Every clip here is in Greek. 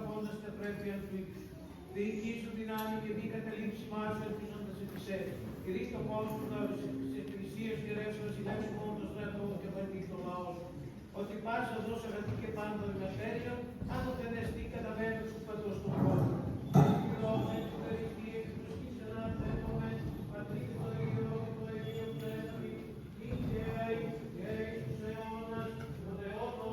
αγαπώντας τα πρέπεια του οίκου. Διοικεί σου δυνάμει και δι' καταλήψη μας ελπίζοντας επισέ. Κηρύς το πόνο του της Εκκλησίας και ρεύς βασιλεύς μόνο το στρατό και βαρύς το λαό σου. Ότι πάσα οδός αγαθή και πάντα δηματέρια, αν το θενεστεί καταβαίνω του πατρός του κόσμου. Εκκλώμεν του Ευχαριστία και του σκήσενα θέμωμεν, πατρί και το Υιό και το Αγίο Πνεύματι, νύχαιαι και εις τους αιώνας, το Θεό των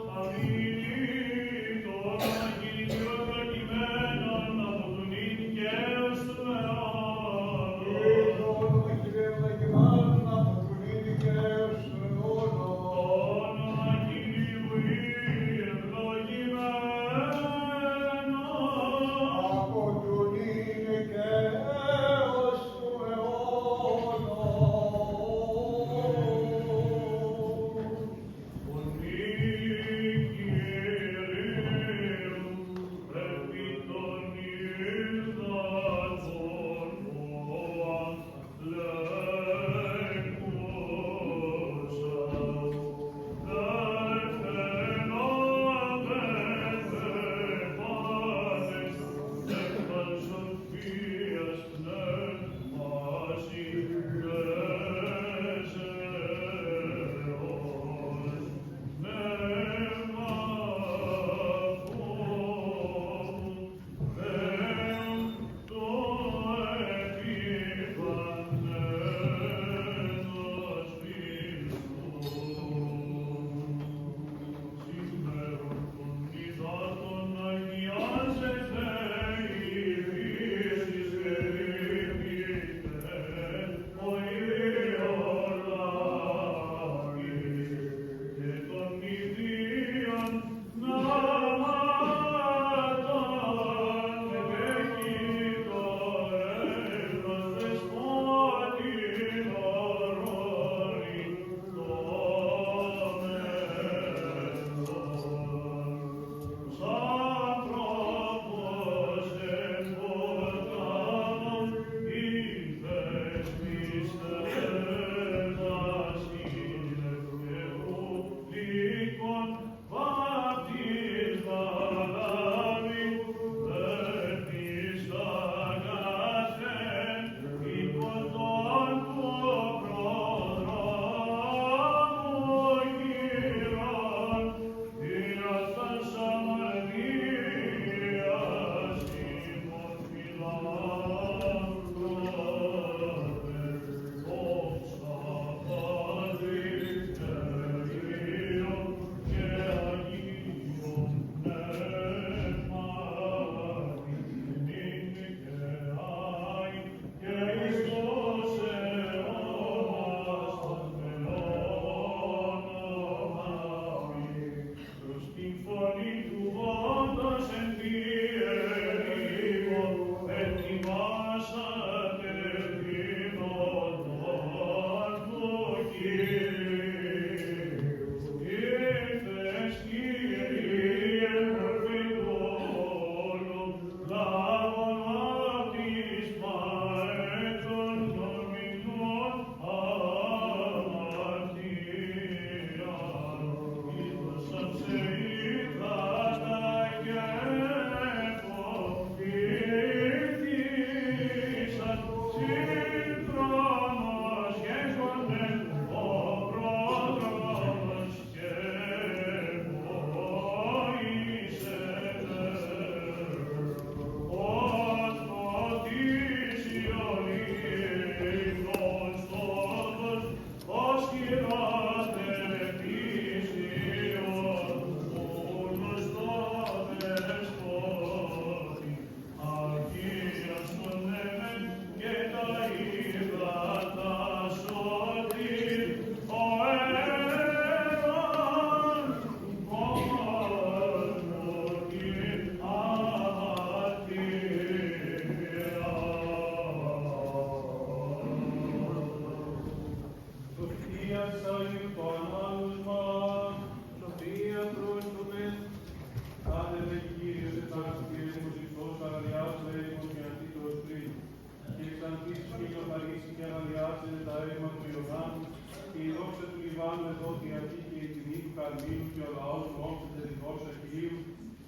Καρμίου και ο λαός του όψεται τη δόξα Κυρίου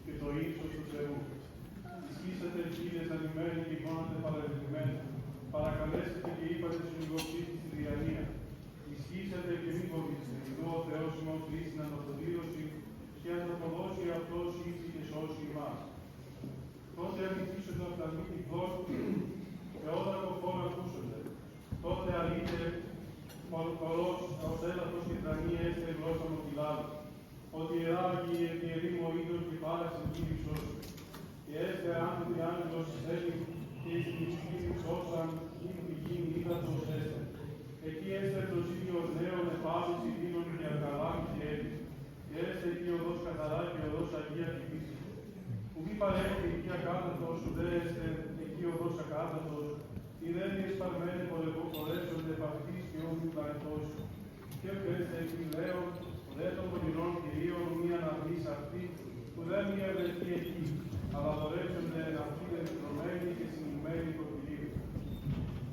και το ύψος του Θεού. Ισχύσατε χίλιες ανημένοι και γόνατε παραδειγμένοι. Παρακαλέσετε και είπατε στους λιγοψήφους στη διανία. Ισχύσατε και μη φοβήστε. Εδώ ο Θεός ημών κλείσει να αναποδήλωση και να αποδώσει αυτός ύψη και σώσει εμάς. Τότε αντιχύσονται από τα μη τυφλός και όταν το χώρο ακούσονται. Τότε αλείτε ορός ως έλαθος και τρανή έστε γλώσσα μου φυλάδου. Ότι ιεράγει η ιερή μου ο ίδιος και πάραξε κύριοι σώσει. Και έστε άνθρωποι άγγελος έλλη και εις την ψυχή σώσαν ήμου τη γίνει ύδατος έστε. Εκεί έστε τους ίδιος νέων επάδους ειρήνων και ακαλάμι και έλλης. Και έστε εκεί οδός καθαρά και οδός αγία και φύση. Που μη παρέχει εκεί ακάθατος, ουδέ έστε εκεί οδός ακάθατος. Οι δένειες εσπαρμένοι πορεύσονται επ' αυτής και όμοιου λαϊτός. Και έστε εκεί λέω, δε των πονηρών κυρίων μία αναβείς αυτή, που δεν μία βρεθεί εκεί, αλλά δωρέψονται αυτοί ενδρομένοι και συνημένοι το Κυρίο.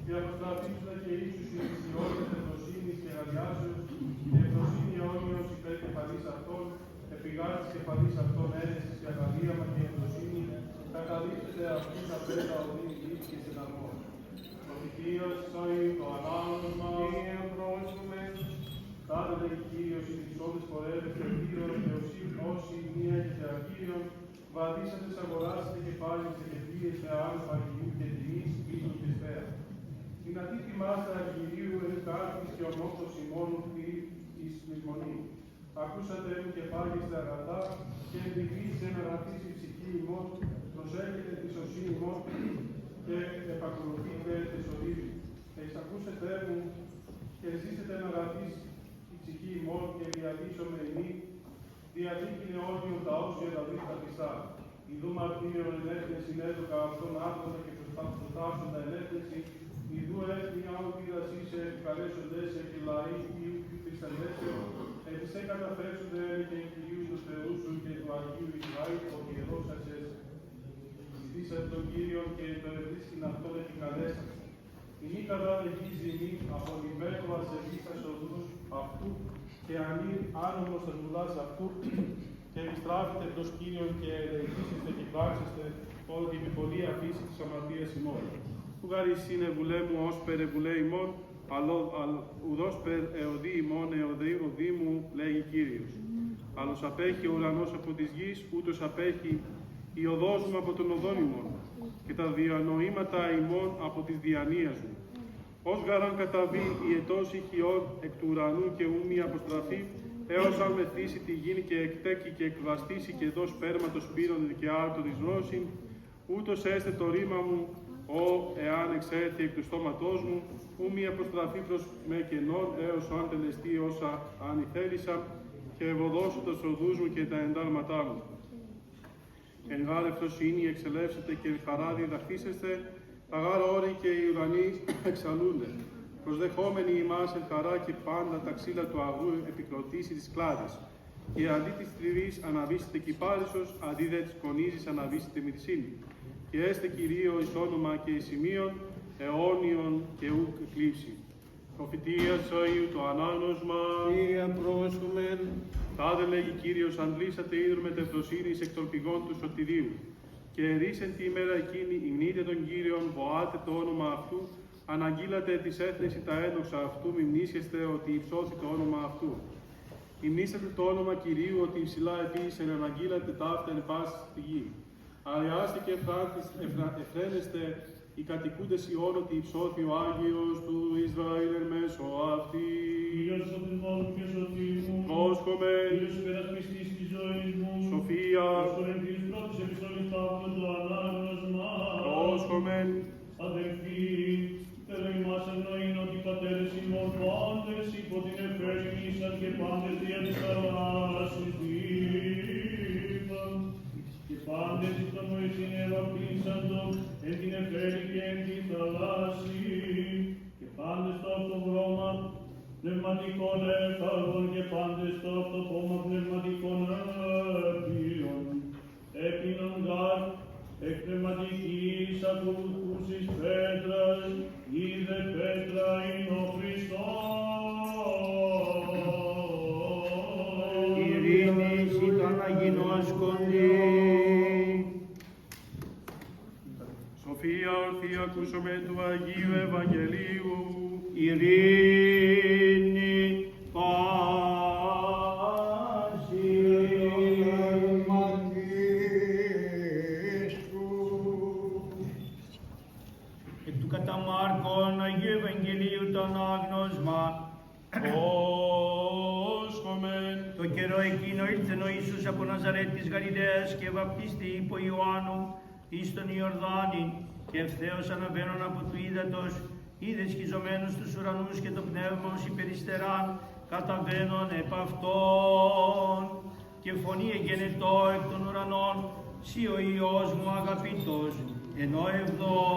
Και αποστραφίζονται και ίσους οι ισιότητες ευρωσύνης και αγιάσεως, και ευρωσύνη αιώνιος υπέρ κεφαλής αυτών, επιγάτης κεφαλής αυτών αίρεσης και αγαλίαμα και ευρωσύνη, καταλήψετε αυτούς απέντα οδύνη γης και συναρμός. Προφητείας, Σαΐου, το ανάγνωσμα, Τάδε λέγει Κύριος, οι δυσόδες πορεύες και Κύριος, και όσοι μία έχετε Αγίων, βαδίσατε, αγοράσετε και πάλιστε και πίεστε άλλου Αγίου και τιμής, πίσω και σφαίρα. Δυνατή τιμάστε Αγίου, ενκάρτης και ομόφθος ημών εις μνημονή. Ακούσατε μου και πάγεστε αγαθά, και εντυπήστε να γραφείς η ψυχή ημών, προσέχετε τη σωσύνη ημών και επακολουθείτε τη σωτήρη. Εισακούσετε μου και ζήσετε να γραφείς ψυχή ημών και διαδίσομαι εμεί, διαδίκην αιώνιον τα όσια Δαβίδ τα πιστά. Ιδού μαρτύριον ενέθνεση έδωκα αυτόν άρχοντα και προστάσσοντα ενέθνεση, ιδού έθνη άλλου πείρασί σε επικαλέσονται σε και λαοί Ιου Χρισταλέσιο, ετισέ καταφέρσονται και Κυρίου του Θεού σου και του Αγίου Ισραήλ, ο ιερός σας έσαι. Ζητήσατε τον Κύριον και το ευρίσκην αυτόν επικαλέσατε. Η μη καταδεχίζει μη απολυμμένο ασεβής οδούς αυτού και ανή άνομος τα δουλάς αυτού και επιστράφετε προς Κύριον και ελεηθήσετε και πράξεστε όλη την επιπολία φύση της αμαρτίας ημών. Που γάρις είναι βουλέ μου ως περ βουλέ ημών, ουδός περ εωδή ημών εωδή μου, λέγει Κύριος. Άλλος απέχει ο ουρανός από της γης, ούτως απέχει η οδός μου από των οδών ημών, και τα διανοήματα ημών από της διανοίας μου. Ως γαράν καταβεί η ετός ηχιών εκ του ουρανού και ου μη αποστραφεί, έως αν μεθύσει τη γη και εκτέκει και εκβαστήσει και δώσει πέρματος πύρον και άρτο της γνώσιν, ούτως έστε το ρήμα μου, εάν εξέρθει εκ του στόματός μου, ου μη αποστραφεί προς με κενών, έως αν τελεστεί όσα αν ηθέλησα, και ευωδώσω τους οδούς μου και τα εντάλματά μου. Εν γάρ ευθροσύνη εξελεύσετε και χαρά διδαχθήσεστε, τα γάρ όροι και οι ουρανοί εξαλούνται. Προσδεχόμενοι ημάς εν χαρά και πάντα τα ξύλα του αγού επικροτήσει της κλάδης. Και αντί της τριβής αναβήσετε κυπάρισος, αντί δε της κονίζης αναβήσετε μυρσίνη. Και έστε Κυρίω εις όνομα και εις σημείων, αιώνιον και ουκ εκλείψη. Προφητείας Αΐου το ανάγνωσμα. Κύριε πρόσχομεν. Τάδε λέγει Κύριος, αντλήσατε είδωρ με τευτοσύνης εκ των πηγών του σωτηρίου. Και ερίσεν τη ημέρα εκείνη, υμνείτε τον Κύριον, βοάτε το όνομα αυτού, αναγγείλατε της έθνεση τα ένδοξα αυτού, μιμνήσεστε ότι υψώθη το όνομα αυτού. Υμνήσατε το όνομα Κυρίου, ότι υψηλά επίησεν, αναγγείλατε ταύτα εν πάση στη γη. Αριάστε και εφραίνεστε οι κατοικούντες Ιών, ότι υψώθη ο Άγιος του Ισραήλ εν μέσω αυτή. Κύριος σωτηρός και σωτήρ μου, Πρόσχομεν, Κύριος υπερασπιστής της ζωής μου, Σοφία, Πρόσχομεν της πρώτης επιστολής Παύλου το ανάγνωσμα. Πρόσχομεν, Αδελφοί, θέλω ημάς εννοήν ότι οι πατέρες ημών πάντες υπό την εφαίρεση ήσαν και πάντες δια της χαράς εισδήφαν. Και πάντες εις τον Μωυσήν ευαπτήσαντο εν την εφαίρη και εν τη θαλάσση. Και πάντες το αυτοβρώμα πνευματικών έφαγων και πάντες το αυτοπόμα πνευματικών έπιων. Έπινον γάρ εκ πνευματικής ακολουθούσης πέτρας, είδε πέτρα είναι ο Χριστός. Ειρήνης ήταν αγινώσκοντη. ακούσομεν του Αγίου Ευαγγελίου. Ειρήνη πάση. Εκ του κατά Μάρκον Αγίου Ευαγγελίου το ανάγνωσμα. Όσχομεν. Το καιρό εκείνο ήλθεν ο Ιησούς από Ναζαρέτ της Γαλιλαίας και βαπτίστη υπό Ιωάννου εις τον Ιορδάνη, και ευθέως αναβαίνον από του ύδατος είδε σχιζωμένους τους ουρανούς και το πνεύμα ως υπεριστεράν καταβαίνον επ' αυτόν, και φωνή εγενετό εκ των ουρανών, «Συ ο Υιός μου αγαπητός, ενώ ευδόκησα».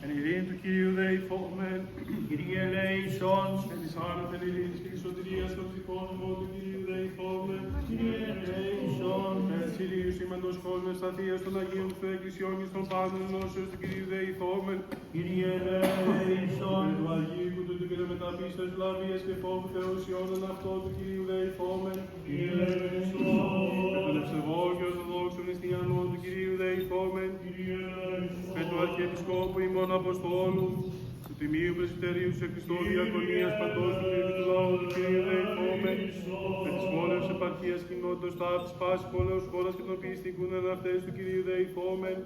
Εν ειρήνη του Κυρίου δεηθόμεν. Κύριε ελέησον. Εν της άνωθεν ειρήνης και της σωτηρίας των ψυχών μου του Κυρίου δεηθόμεν. Κύριε ελέησον. Εν της ηλίου σήμαντος κόσμου ευσταθίας των Αγίων του Εκκλησιών και των πάντων ενώσεως του Κυρίου δεηθόμεν. Κύριε ελέησον. Εν του Αγίου Κουτού και των μεταπίστεως λαβίας και φόβου θεοσιώνων αυτό του Κυρίου δεηθόμεν. Κύριε ελέησον. Εν των ευσεβών και ορθοδόξων χριστιανών του Κυρίου δεηθόμεν. Κύριε ελέησον. Εν του Αρχιεπισκόπου ημών Αποστόλου, του Τιμίου Πρεσβυτερίου σε Χριστό Διακονίας παντός του Κύριου του Λαού του Κυρίου δεηθόμεν. Με τις πόλεως επαρχίας κοινότητος ταύτης πάσης πόλεως χώρας και των πιστικούν εν αυτές του Κυρίου δεηθόμεν.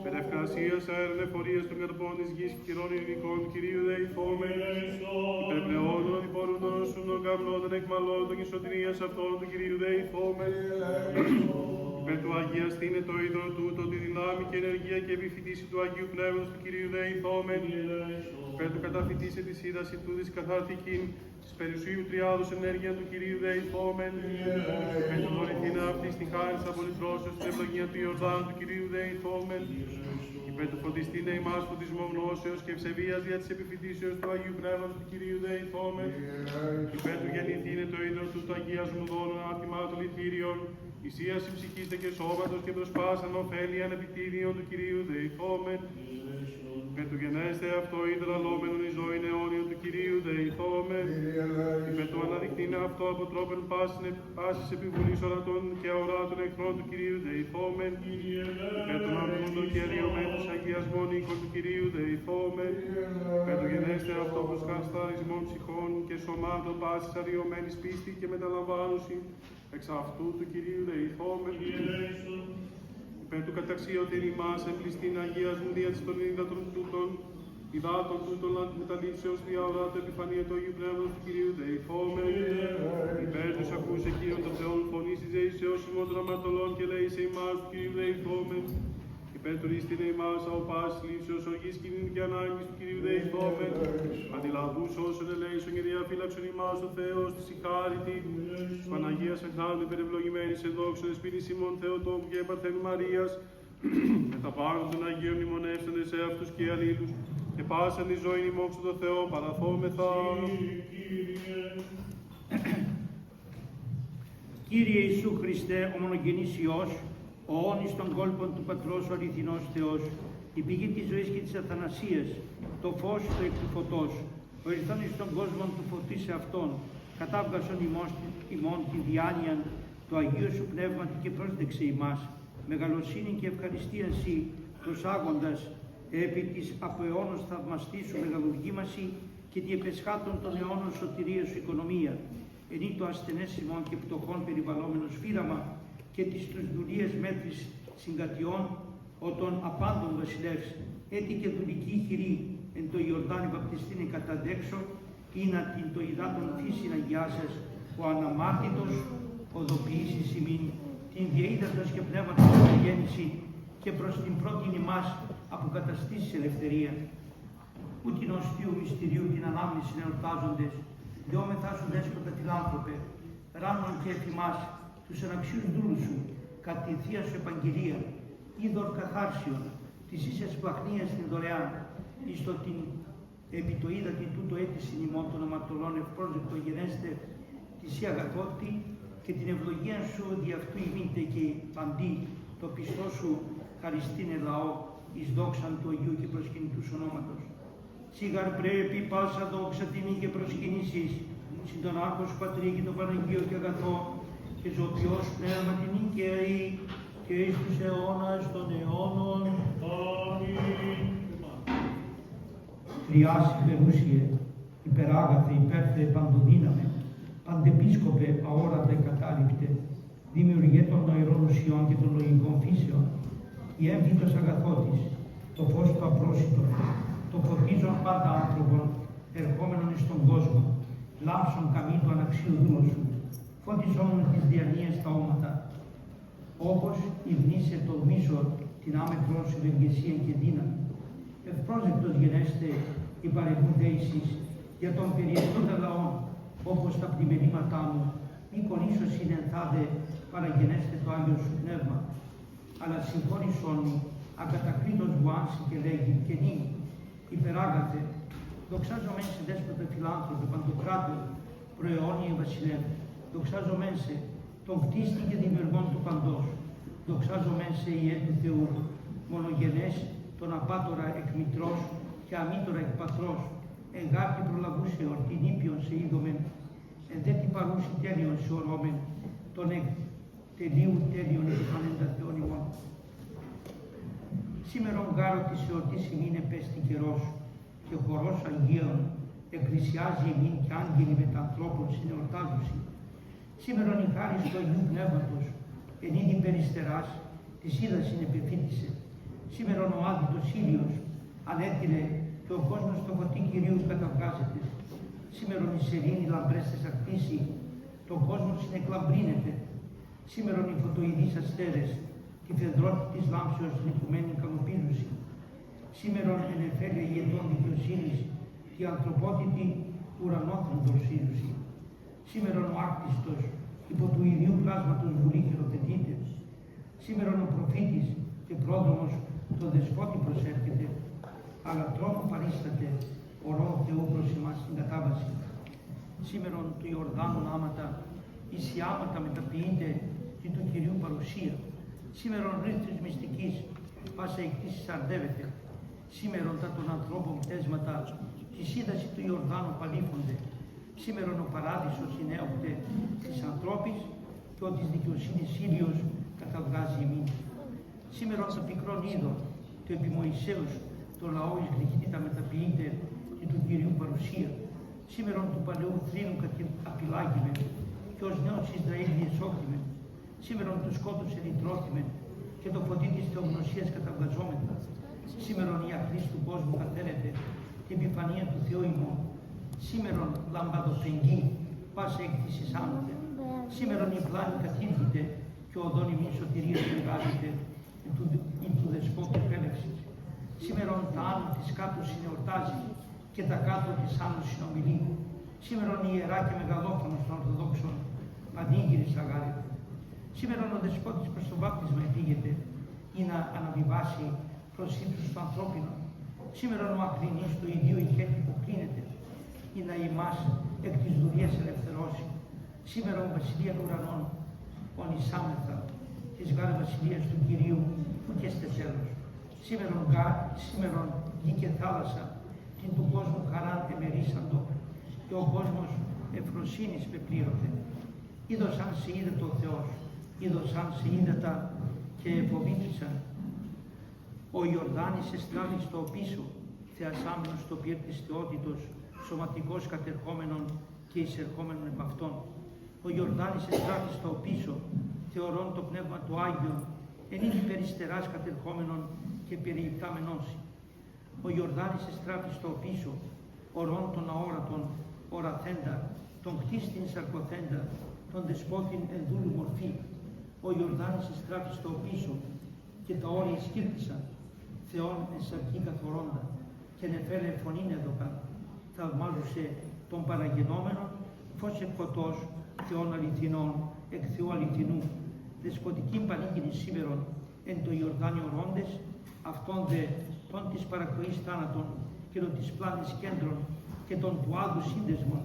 Με ευκρασίας αέρων εφορίας των καρπών της γης και καιρών ειρηνικών του Κυρίου δεηθόμεν. Υπερπλεώνων αντιπορούντων όσων των καπνών εκμαλώτων και σωτηρίας αυτών του Κυρίου δεηθόμεν. Με του αγιαστήνε το είδωρο τούτο, τη δυνάμει και ενεργία και επιφυτίση του Αγίου Πνεύματος του Κυρίου δεηθόμεν. Με του καταφυτίσε τη σύνταση του της καθαρτικήν, της περιουσίου τριάδος ενέργεια του Κυρίου δεηθόμεν. Με του δωρηθήνε αυτή στη χάρη της απολυτρώσεως, στην ευλογία του Ιορδάνου του Κυρίου δεηθόμεν. Με του φωτιστήνε ημάς φωτισμό γνώσεως και ευσεβίας δια της επιφυτίσεως του Αγίου Πνεύματος του Κυρίου δεηθόμεν. Υπέρ του γεννηθήνε το είδωρο του αγίασμου δώνων αρτημάτων λυτήριων, ισίαση ψυχής και σώματος και προσπάσαν ωφέλη ανεπιτήριον του Κυρίου δεηθόμεν. Με του γενέστε αυτό είδωρα λόμενον η ζωή αιώνιον του Κυρίου δεηθόμεν. Με του αναδεικτήνε αυτό από τρόπεν πάσης επιβουλής ορατών και αοράτων εχθρών του Κυρίου δεηθόμεν. Με τον αμνούντο και αλλοιωμένους αγιασμών οίκων του Κυρίου δεηθόμεν. Με του γενέστε αυτό προς χασταρισμών ψυχών και σωμάτων πάσης αλλοιωμένης πίστη και μεταλαμβάνωση εξ αυτού του Κυρίου δεηθόμεν. Υπέρ του καταξιωτήν ημάς εμπληστήν Αγίας μου δια της των ύδατων τούτων, υδάτων τούτων μεταλήψεως διαορά το επιφανία του Αγίου Πνεύματος του Κυρίου δεηθόμεν. Υπέρ τους ακούς εκείνων των Θεών φωνής της δεήσεως ημών των αμαρτωλών και λέει σε ημάς του Κυρίου δεηθόμεν. Υπέρ του ρίστηνε ημάς από πάσης λήψεως οργής κινήν και ανάγκης του Κυρίου δεηθόμεν. Αντιλαβούς όσων ελέησον και διαφύλαξον ημάς ο Θεός της ηχάρητη. Παναγίας Εχθάνου υπερευλογημένης εν δόξων εσπίρης ημών Θεοτόκου και Παρθένου Μαρίας. Με τα πάνω των Αγίων μνημονεύσαντες σε αυτούς και αλλήλους. Και πάσαν τη ζωή ημώξου το Θεό παραθόμεθα. Κύριε Ιησού Χριστέ, ο μονογενής Υιός, ο όνης των κόλπων του Πατρός, ο αληθινός Θεός, η πηγή της ζωής και της αθανασίας, το φως του εκ του φωτός, ο ήρθον εις τον κόσμο του φωτίσε αυτόν, κατάβγασον ημών τη διάνοια του Αγίου Σου Πνεύματι και πρόσδεξε ημάς, μεγαλοσύνη και ευχαριστία Συ, προσάγοντας επί της από αιώνος θαυμαστή Σου μεγαλουργήμαση και τη επεσχάτων των αιώνων σωτηρία Σου οικονομία, ενή το ασθενές ημών και πτωχών περιβαλλόμενο σφύραμα, και τις τους δουλείες μέτρης συγκατιών, ο των απάντων βασιλεύς, έτη και δουλική χειρή, εν το Ιορδάνη βαπτιστήνε καταδέξω, ή να την το υδάτων φύσιν αγιάσας, ο αναμάρτητος, οδοποιήσεις ημίν, την διαίδατος και πνεύματος γέννηση, και προς την πρώτη ημάς αποκαταστήσεις ελευθερία. Ού την οστίου μυστηρίου την ανάμνηση εορτάζοντες, δεόμεθά Σου δέσποτα φιλάνθρωπε, ράνων και εφημάς, τους αναξίους δούλους Σου, κατ' τη Θεία Σου Επαγγελία, είδωρ καθάρσιον, της ίσιας πλαχνίας την δωρεάν, εις το την επί το είδατη τούτο αίτησιν ημών των αμαρτωλών ευπρόσδεκτο γενέστε, της η αγαθότη και την ευλογία Σου δι' αυτού ημίτε και παντή, το πιστό σου χαριστήνε λαό, εις δόξαν του Αγίου και προσκυνητούς ονόματος. Σίγαρ πρέπει πάσα δόξα τιμή και προσκυνήσεις, συν τον Άρχο σου Πατρί και το Παναγίο και αγαθό, και ζωοποιός πνεύμα την νικαίη, και εις τους αιώνας των αιώνων. Αμήν. Τριάς υπερούσιε, υπεράγαθε, υπέρθε, παντοδύναμε, παντεπίσκοπε, αόρατα κατάληπτε, δημιουργέ των νοηρών ουσιών και των λογικών φύσεων, η έμφυτος αγαθότης, το φως του απρόσιτον, το φωτίζον πάντα άνθρωπον, ερχόμενον εις τον κόσμο, λάμψον καμί του αναξίου δούλου σου, φώτισον τις διανοίες τα όματα, όπως υμνήσε το μίσο την άμετρον σου ευεργεσία και δύναμη. Ευπρόσδεκτος γενέστε η παρεμβούντεησης για τον περιεστούντα λαόν, όπως τα πλημμυρήματά μου, μη κονίσως συνενθάδε παραγενέστε το Άγιο σου Πνεύμα, αλλά συγχώρησόν μου, ακατακρίτως μου άνση και λέγει και νυ, υπεράγαθε, δοξάζομαι σε δέσποτε φιλάνθρωπε, παντοκράτορ, προαιώνιε βασιλεύ, δοξάζομαι σε τον κτίστη και δημιουργών του παντός, δοξάζομαι σε ιέ του Θεού, μονογενές, τον απάτορα εκ μητρός και αμήτωρα εκ πατρός, εγάπη προλαβούσε ορτήν ήπιον σε είδομεν, εν δε τι παρούσι τέλειον σε ορώμεν, τον εκ τελείου τέλειον επιφανέντα Θεόν ημών. Σήμερον γάρο της εορτής ημίν επέστη καιρός, και ο χορός Αγίων εκκλησιάζει ημίν και άγγελοι μετανθρώπων συνεορτάζουσι. Σήμερον η χάρις του Αγίου Πνεύματος, εν είδη περιστεράς, της είδας συνεπεφύτησε. Σήμερον ο άδειτος ήλιος ανέτειλε και ο κόσμος το φωτί Κυρίου καταβγάζεται. Σήμερον η σελήνη λαμπρέστες ακτήσει, τον κόσμο συνεκλαμπρύνεται. Σήμερον οι φωτοειδείς αστέρες, τη φεδρότητα της λάμψεως νικουμένη ικανοποίηση. Σήμερον εν εφέλεια ηγετών δικαιοσύνης, τη ανθρωπότητη ουρανόθρον δορσίζουση. Σήμερον ο άκτιστος, υπό του ιδίου πλάσματος βουλή χειροθετείται. Σήμερον ο προφήτης και πρόδρομος το δεσπότη προσέρχεται, αλλά τρόμο παρίσταται, ορό Θεού προς εμάς στην κατάβαση. Σήμερον του Ιορδάνου άματα, ισιάματα μεταποιείται και του Κυρίου παρουσία. Σήμερον ρήθρης μυστικής, πάσα εκτίσεις αρδεύεται. Σήμερον τα των ανθρώπων πτέσματα, τη σύνταση του Ιορδάνου παλίφονται. Σήμερον ο παράδεισος συνέοχτε της ανθρώπης και ο της δικαιοσύνης ήλιος καταβγάζει ημίν. Σήμερον το πικρόν είδο, το επί Μωυσέους, το λαό εις γλυκύτητα μεταποιείται και του Κυρίου παρουσία. Σήμερον του παλαιού θρήνου απειλάγημε και ως νέος Ισραήλ διεσώχθημε. Σήμερον του σκότους ερητρώθημε και το φωτί της θεογνωσίας καταβγαζόμεθα. Σήμερον η αχρής του κόσμου καθαίρεται και η επιφανία του Θεού ημών. Σήμερον λαμπαδοφεγγή, πάσα εκτίσεις άνωθε. Σήμερον η πλάνη κατήφθηται και ο οδόν ημίν σωτηρίας εργάζεται ή του δεσπότη επέλεξης. Σήμερον τα άνω της κάτω συνεορτάζει και τα κάτω της άνω συνομιλεί. Σήμερον η ιερά και μεγαλόφωνος των Ορθοδόξων πανήγυρης αγάρεται. Σήμερον ο δεσπότης προς το βάπτισμα επήγεται ή να αναβιβάσει προς ύψους του ανθρώπινου. Σήμερον ο ακρινής του ιδίου ηχέτη που κλείνεται ή να ημάς εκ της δουλείας ελευθερώσει. Σήμερον βασιλεία ουρανών ονεισάμεθα της γάρ βασιλείας του Κυρίου που και στε τέλος. Σήμερον γη και θάλασσα την του κόσμου χαράν εμερίσαντο και ο κόσμος ευφροσύνης πεπλήρωται. Είδωσαν σε είδε το Θεός, είδωσαν σε είδατα και εφοβήθησαν. Ο Ιορδάνης εστράβει στο πίσω, θεασάμενος στο πυρ της θεότητος, σωματικός κατερχόμενον και εισερχόμενον επ' αυτόν. Ο Ιορδάνης εστράβει στο πίσω, θεωρών το πνεύμα του Άγιον, εν είδη περιστεράς κατερχόμενον και περιυπτάμενος. Ο Ιορδάνης εστράβει στο πίσω, ορών των αόρατων, οραθέντα, τον κτίστην σαρκοθέντα, τον δεσπότην εν δούλου μορφή. Ο Ιορδάνης εστράβει στο πίσω και τα όρια σκύρτησαν, Θεόν εν σαρκή καθορώντα, και νεφέρε φωνήν έδωκαν, θαυμάζουσε τον παραγενόμενο, φως εκ φωτός, Θεόν αληθινών, εκ Θεού αληθινού, δεσποτικήν πανήγυρη σήμερον, εν το Ιορδάνιο ρόντες, αυτόν δε τον της παρακοής θάνατον και τον της πλάνης κέντρων και τον του άδου σύνδεσμων,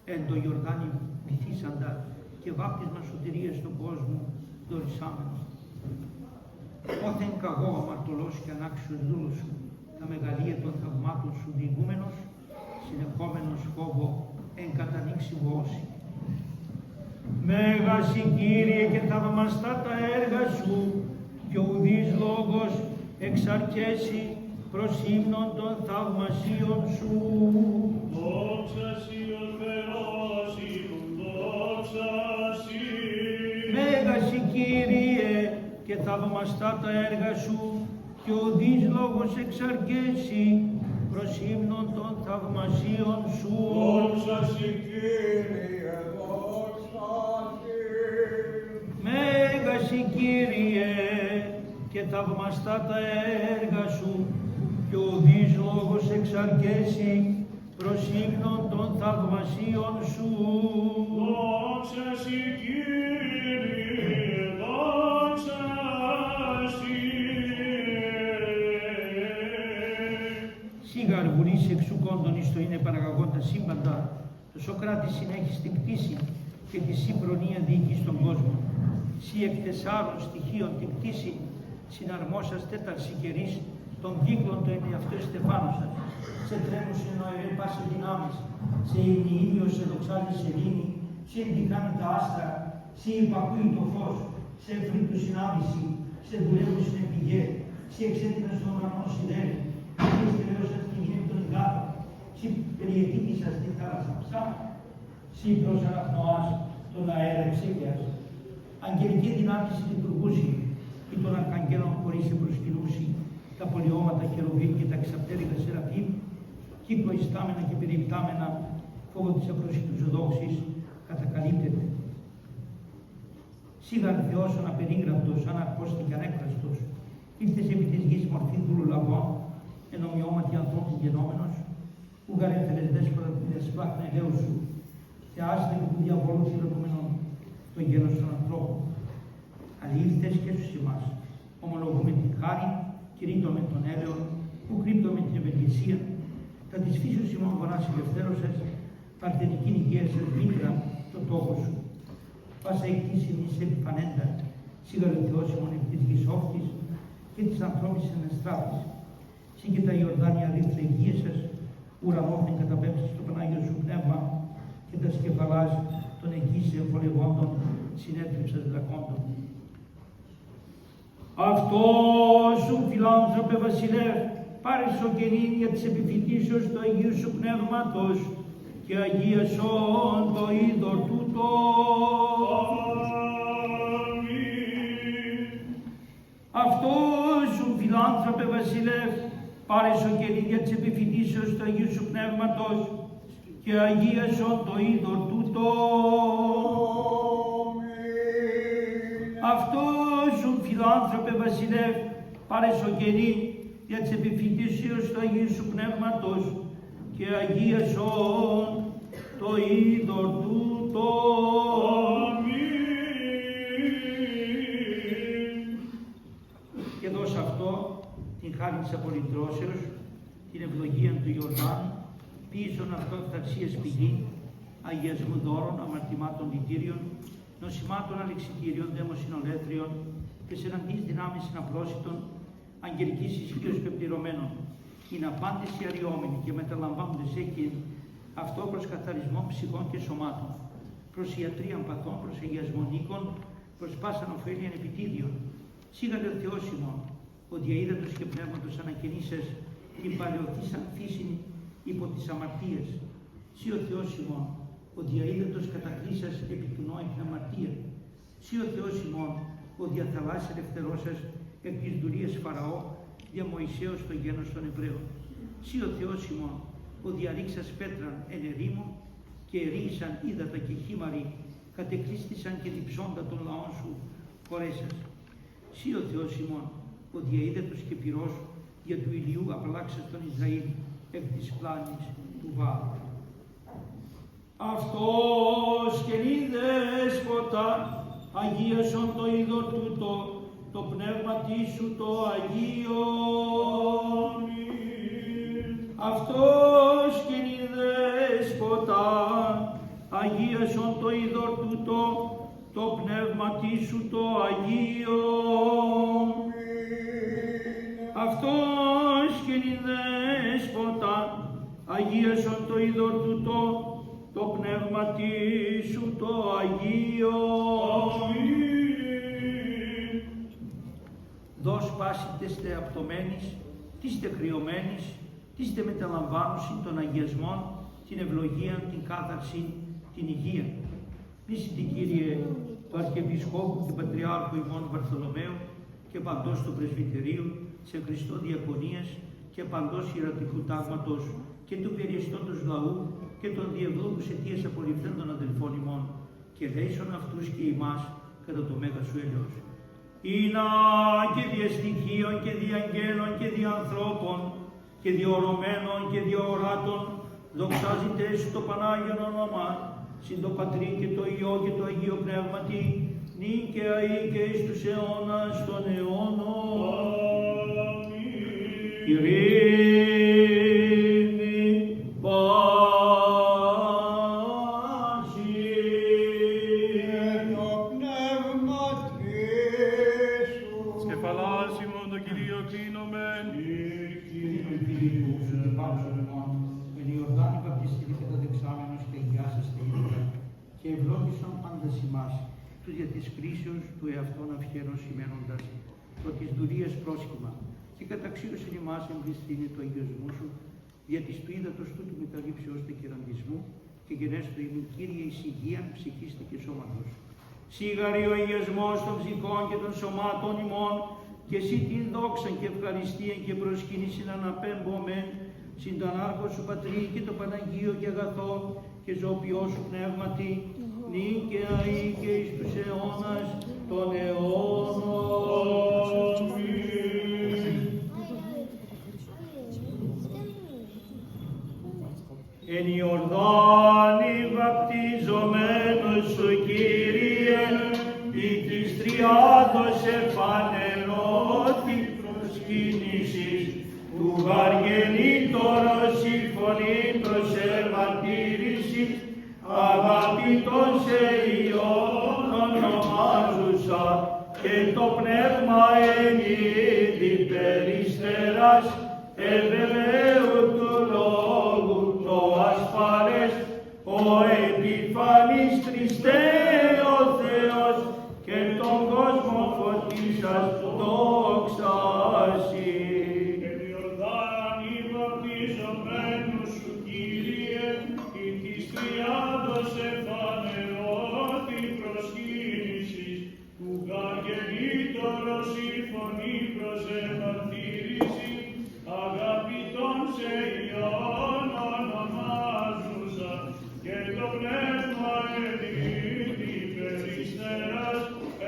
εν το Ιορδάνι βυθίσαντα και βάπτισμα σωτηρίας στον κόσμο δωρησάμενο. όθεν καγώ αμαρτωλός και ανάξιος δούλος σου, τα μεγαλεία των θαυμάτων σου διηγούμενος, συνεχόμενος φόβο εν κατανοίξει βόση. Μέγας η Κύριε και θαυμαστά τα έργα σου, και ουδής λόγος εξαρκέσει προς ύμνον των θαυμασίων σου. Δόξα σοι ο Θεός ημών, δόξα σοι. Μέγας η Κύριε και θαυμαστά τα έργα σου, και ουδής λόγος εξαρκέσει προς ύμνον των θαυμασίων σου. Δόξα σοι Κύριε, δόξα σοι. Μέγας η Κύριε και θαυμαστά τα έργα σου, και ουδής λόγος εξαρκέσει προς ύμνον των θαυμασίων σου. Δόξα σοι Κύριε, δόξα σοι. Σίγα αργουρής εξουκόντων εις το είναι παραγαγόντα σύμπαντα, το Σοκράτη συνέχισε την κτήση και τη συμπρονία διοικεί στον κόσμο. Σι εκ 4 στοιχείων την κτήση συναρμόσας τέταρση καιρής των κύκλων το είναι αυτό στεφάνωσας. Σε τρέμους εννοερέ πάσε δυνάμεις, σε ήλιο σε δοξάζει σελήνη, σε εντυχάνει τα άστρα, σε υπακούει το φως, σε φρύτου συνάντηση, σε δουλεύουν στην πηγέ, σε εξέτεινα στον ουρανό σιδέρι, σε στερεώσας την γη των υδάτων, σε περιετήκησας την θάλασσα ψά, σε προσαραχνοάς τον αέρα εξήγειας. Αγγελική δυνάμεις λειτουργούσι, ή των αρχαγγέλων χωρίς προσκυνούσι, τα πολιώματα χερουβίμ και τα ξαπτέρυγα σεραφείμ, κύκλο ιστάμενα και περιπτάμενα, φόβο της απρόσιτους δόξης, κατακαλύπτεται. Σίγαρ Θεός ο απερίγραπτος, αναρχός και ανέκφραστος, ήλθες επί της γης μορφή δούλου λαβών, εν ομοιώματι ανθρώπου γενόμενος, που γαρέφερες δέσπορα την εσπλάχνα ελέου σου, και άστεγο του διαβόλου θυλωνούμενων το γένος των ανθρώπων. Αλήθες και στους εμάς, ομολογούμε την χάρη, κηρύττουμε τον έλεον, που κρύπτουμε την ευαιγγεσία, τα της φύσεως ημών γονάς ελευθέρωσες, παρθενική νοικίασες μήτρα το τόπο σου. Πάσα εκτίση νης επιφανέντα, σίγαρο Θεός ημών επί της γης όφτης και της ανθρώπης ενεστράφης. Συ και τα Ιορδάνια ρήθρα εγγύεσες, ουρανόφεν καταπέμψεις στο Πανάγιο σου πνεύμα και τα σκεφαλάς των εγγύσεων εμβολευόντων συνέτριψας δρακόντων. Αυτό σου φιλάνθρωπε βασιλεύ, πάρε σοκενήν για της επιφυτίσεως του Αγίου σου Πνεύματος και αγίασον το είδωρ τούτο. Αμήν. Αυτό σου φιλάνθρωπε βασιλεύ, πάρε σοκενήν για της επιφυτίσεως του Αγίου σου Πνεύματος και αγίασον το είδωρ τούτο. Αυτό σου φιλάνθρωπε βασιλεύ, πάρε σοκενήν για της επιφυτίσεως του Αγίου σου Πνεύματος και αγίασον το είδωρ τούτο. Αμήν. Και δώσ' αυτό την χάρη της απολυτρώσεως, την ευλογία του Ιορδάνου, πίσω αυτό θαρσίας πηγή, αγιασμού δώρων, αμαρτημάτων λυτήριων, νοσημάτων αλεξιτήριων, δαίμωσιν ολέθριων και σεραντής δυνάμεις συναπρόσιτων, αγγελικής ισχύως πεπληρωμένων, είναι απάντες οι αριόμενοι και μεταλαμβάνοντες έκει αυτό προς καθαρισμό ψυχών και σωμάτων, προς ιατρίαν παθών, προς αγιασμόν οίκων, προς πάσαν ωφέλιαν επιτίδιων. Σίγαλε ο Θεός ημών, ο διαείδατος και πνεύματος ανακαινήσες την παλαιοθήσαν φύσιν υπό τις αμαρτίες. Σύ ο Θεός ημών, ο διαείδατος κατακλείσας επί του νόη την αμαρτία. Σύ ο Θεός ημών, ο διαθαλάσσης ελευθερώσας εκ της δουλείας Φαραώ, δια Μωυσέως το γένος των Εβραίων. Σύ ο Θεός ημών, ο διαρρήξας πέτραν εν ερήμο και ερήησαν ύδατα και χήμαροι, κατεκλείστησαν και διψώντα των λαών σου χωρέσας. Σύ ο Θεός ημών, ο διαείδατος και πυρός, για του ηλιού απαλλάξας τον Ισραήλ εκ της πλάνης του Βάρου. Αυτός και δέσποτα, αγίασον το είδωρ τούτο, το πνεύμα σου το Αγίο. Αυτός και δέσποτα, αγίασον το είδωρ τούτο, το πνεύμα σου το Αγίο. αυτός και νυν δέσποτα, αγίασον το είδωρ τούτο, το πνεύμα σου το Αγίο. Δώσ' πάση τεστε απτωμένης, τίστε κρυωμένης, τίστε μεταλαμβάνουσιν των αγιασμών, την ευλογία, την κάθαρση, την υγεία. Πλήσι την Κύριε του Αρχιεπισκόπου, του Πατριάρχου ημών Βαρθολομαίου και παντός του Πρεσβυτερίου, σε Χριστό Διακονίας και παντός ιερατικού τάγματος και του περιεστώντος λαού και των διευλόγους αιτίας απολυφθέντων αδελφών ημών και λέησον αυτούς και ημάς κατά το μέγα σου έλεος. Ήνα και διαστοιχείων και διαγγέλων και διανθρώπων και διορωμένων και διοωράτων δοξάζεται σου το Πανάγιον όνομα, συν το Πατρί και το Υιό και το Αγίο Πνεύματι, νυν και αεί και εις τους αιώνας των αιώνων. Ειρήνη πάση. Το πνεύμα σου. Σκεφαλάς ημών το Κυρίο κλείνομεν. Εν Ιορδάνη βαπτιστήρη καταδεξάμενος και αγιάσαστε ίδια και ευλόγησον πάντας ημάς, τους δια της κρίσεως του εαυτόν αυχαίρον σημαίνοντας, το της δουλείας πρόσχημα, και καταξίωσεν ημάς εμπιστήνει το αγιοσμού σου, δια της του ύδατος τούτου μεταλήψεως του κεραντισμού, και γενέστο ημιν Κύριε εις υγείαν ψυχίστε και σώματος. Σίγαρη ο αγιασμός των ψυχών και των σωμάτων ημών, και εσύ την δόξαν και ευχαριστίαν και προσκύνησιν αναπέμπομεν, συν τον Άρχον σου Πατρί και το Παναγίο και αγαθό και ζωοποιό σου πνεύματι, νυν και αεί και εις τους αιώνας των αιώνων. Εν Ιορδάνη βαπτιζομένος σου Κύριε, ή της τριάδος εφανερώθη προσκύνησης του γαργενήτωρος συμφωνήτως εμαρτύρησης, αγαπητός σε Υιόν ονομάζουσα, και το πνεύμα εν είδη περιστεράς, ευεβαίου του λόγου το ασφαλές, ο επιφανής Χριστέ ο Θεός, και τον κόσμο φωτίσας δόξασι. Εν Ιορδάνη βαπτιζομένου σου Κύριε, ή της τριάδος εφανερώθη προσκύνησης, του γαργενήτωρος η φωνή προς εμαρτύρηση, αγαπητόν σε Υιόν ονομάζουσα, και το πνεύμα ενίδη περιστεράς,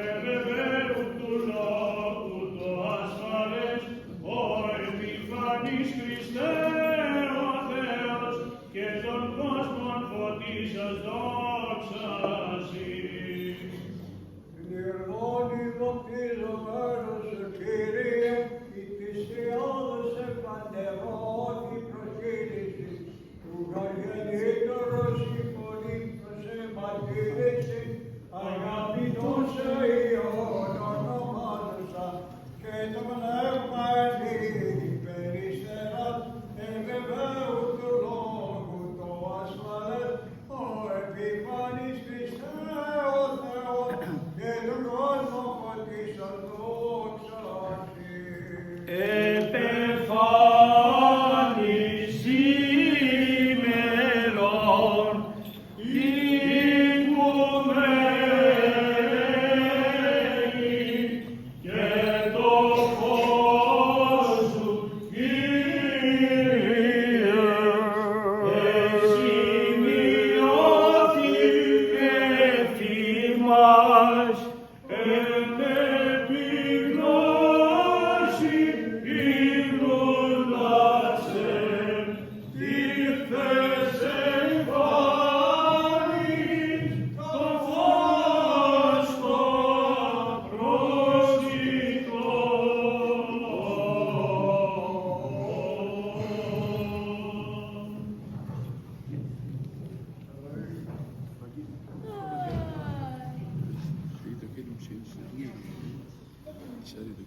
ευεβαίου του λόγου το ασφαλές, ο επιφανής Χριστέ ο Θεός, και τον κόσμον φωτίσας δόξασι. Εν Ιορδάνη βαπτιζομένος σου Κύριε, ή της τριάδος εφανερώθη προσκύνησης, του γαργενήτωρος η φωνή προς εμαρτύρηση, αγαπητόν σε Υιόν ονομάζουσα, και το πνεύμα ενίδη περιστεράς, ευεβαίου του λόγου το ασφαλές, ο επιφανής Χριστέ ο Θεός, και τον κόσμο φωτίσας δόξασι. Επεφάνης ημερών οικουμένη, και το φως σου Κύριε, εσημειώθη εφήμας, εν επιγνώση ηγνώντασεν, ήρθες εμφάνης, το φως το προσιτό. Sei daquele cheio de